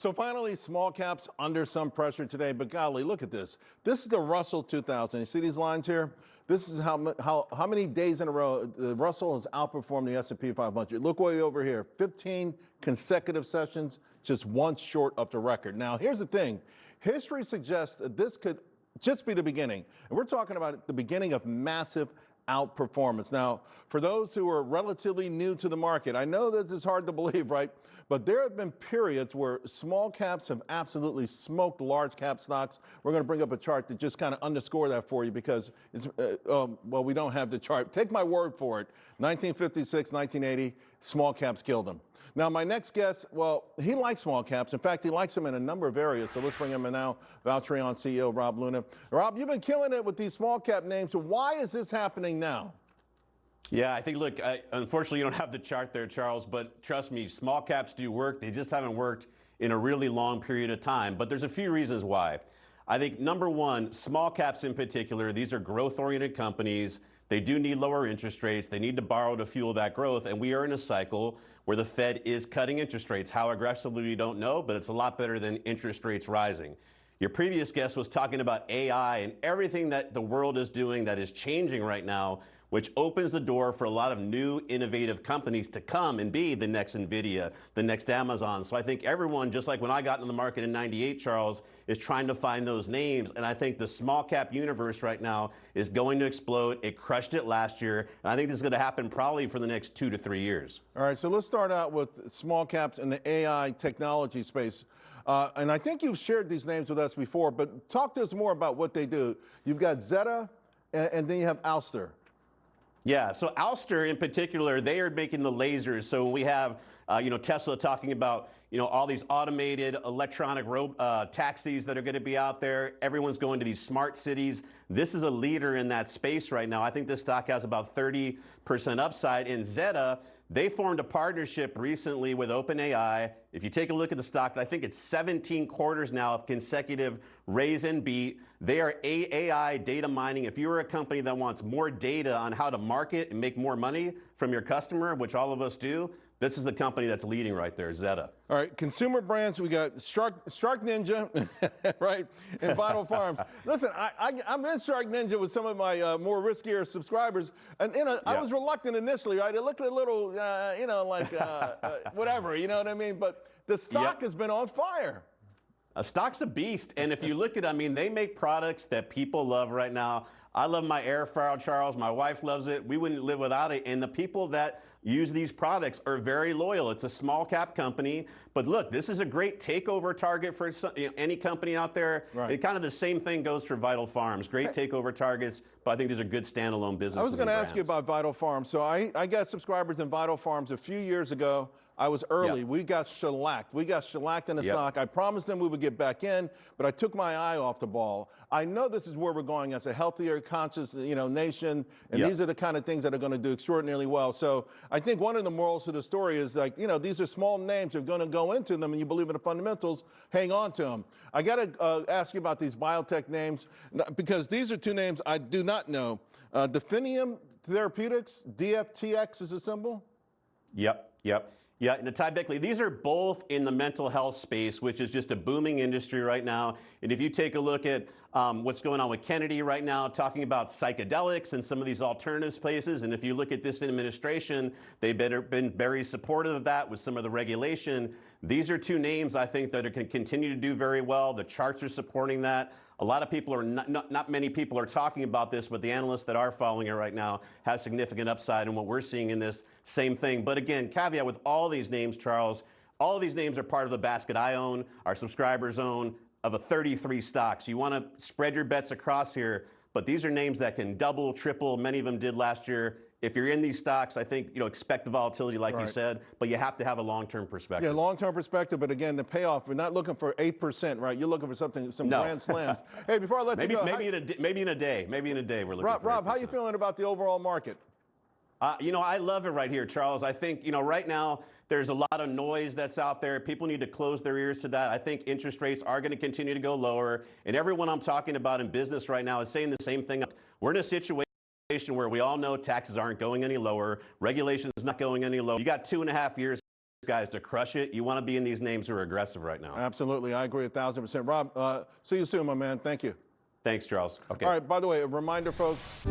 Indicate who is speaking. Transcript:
Speaker 1: So finally, small caps under some pressure today, but golly, look at this. This is the Russell 2000. You see these lines here? This is how many days in a row the Russell has outperformed the S&P 500. Look way over here, 15 consecutive sessions, just once short of the record. Now, here's the thing. History suggests that this could just be the beginning. And we're talking about the beginning of massive outperformance. Now, for those who are relatively new to the market, I know that it's hard to believe, right? But there have been periods where small caps have absolutely smoked large cap stocks. We're going to bring up a chart to just kind of underscore that for you because it's, well, we don't have the chart. Take my word for it. 1956, 1980, small caps killed them. Now, my next guest, well, he likes small caps. In fact, he likes them in a number of areas. So let's bring him in now. Valtreon CEO Rob Luna. Rob, you've been killing it with these small cap names. So why is this happening now?
Speaker 2: Yeah, I think, look, unfortunately, you don't have the chart there, Charles, but trust me, small caps do work. They just haven't worked in a really long period of time. But there's a few reasons why. I think, number one, small caps in particular, these are growth-oriented companies. They do need lower interest rates. They need to borrow to fuel that growth. And we are in a cycle where the Fed is cutting interest rates. How aggressively, we don't know, but it's a lot better than interest rates rising. Your previous guest was talking about AI and everything that the world is doing that is changing right now, which opens the door for a lot of new innovative companies to come and be the next NVIDIA, the next Amazon. So I think everyone, just like when I got into the market in '98, Charles, is trying to find those names. And I think the small cap universe right now is going to explode. It crushed it last year. And I think this is going to happen probably for the next 2 to 3 years.
Speaker 1: All right, so let's start out with small caps in the AI technology space. And I think you've shared these names with us before, but talk to us more about what they do. You've got Zeta, and then you have Ouster.
Speaker 2: Yeah, so Ouster in particular, they are making the lasers. So when we have, Tesla talking about, all these automated electronic taxis that are going to be out there, everyone's going to these smart cities. This is a leader in that space right now. I think this stock has about 30% upside. In Zeta, they formed a partnership recently with OpenAI. If you take a look at the stock, I think it's 17 quarters now of consecutive raise and beat. They are AI data mining. If you're a company that wants more data on how to market and make more money from your customer, which all of us do, this is the company that's leading right there, Zeta.
Speaker 1: All right, consumer brands, we got Shark Ninja, right, and Vital Farms. Listen, I'm in Shark Ninja with some of my more riskier subscribers, and I was reluctant initially, right? It looked a little, whatever, you know what I mean? But the stock has been on fire.
Speaker 2: A stock's a beast, and if you look at, they make products that people love right now. I love my air fryer, Charles. My wife loves it. We wouldn't live without it. And the people that use these products are very loyal. It's a small cap company. But look, this is a great takeover target for any company out there. Right. Kind of the same thing goes for Vital Farms. Great takeover targets, but I think these are good standalone businesses.
Speaker 1: I was going to ask you about Vital Farms. So I got subscribers in Vital Farms a few years ago. I was early. Yep. We got shellacked. We got shellacked in the stock. I promised them we would get back in, but I took my eye off the ball. I know this is where we're going as a healthier, conscious, nation, and these are the kind of things that are going to do extraordinarily well. So I think one of the morals of the story is like, these are small names. You're going to go into them, and you believe in the fundamentals. Hang on to them. I got to ask you about these biotech names because these are two names I do not know. Definium Therapeutics, DFTX is a symbol.
Speaker 2: Yep. Yeah, Natai Beckley, these are both in the mental health space, which is just a booming industry right now. And if you take a look at what's going on with Kennedy right now, talking about psychedelics and some of these alternative spaces, and if you look at this administration, they've been very supportive of that with some of the regulation. These are two names I think that can continue to do very well. The charts are supporting that. A lot of people are not many people are talking about this, but the analysts that are following it right now have significant upside in what we're seeing in this same thing. But again, caveat with all these names, Charles, all of these names are part of the basket I own, our subscribers own, of a 33 stocks. You want to spread your bets across here, but these are names that can double, triple. Many of them did last year. If you're in these stocks, I think, expect the volatility like you said, but you have to have a long-term perspective.
Speaker 1: Yeah, long-term perspective, but again, the payoff, we're not looking for 8%, right? You're looking for some grand slams. Hey, before I let you go.
Speaker 2: Maybe in a day we're looking for
Speaker 1: Rob, how are you feeling about the overall market?
Speaker 2: I love it right here, Charles. I think, right now, there's a lot of noise that's out there. People need to close their ears to that. I think interest rates are going to continue to go lower. And everyone I'm talking about in business right now is saying the same thing. We're in a situation where we all know taxes aren't going any lower. Regulation is not going any lower. You got 2.5 years guys to crush it. You want to be in these names who are aggressive right now.
Speaker 1: Absolutely. I agree 1,000%. Rob, see you soon, my man. Thank you.
Speaker 2: Thanks, Charles. Okay.
Speaker 1: All right. By the way, a reminder, folks.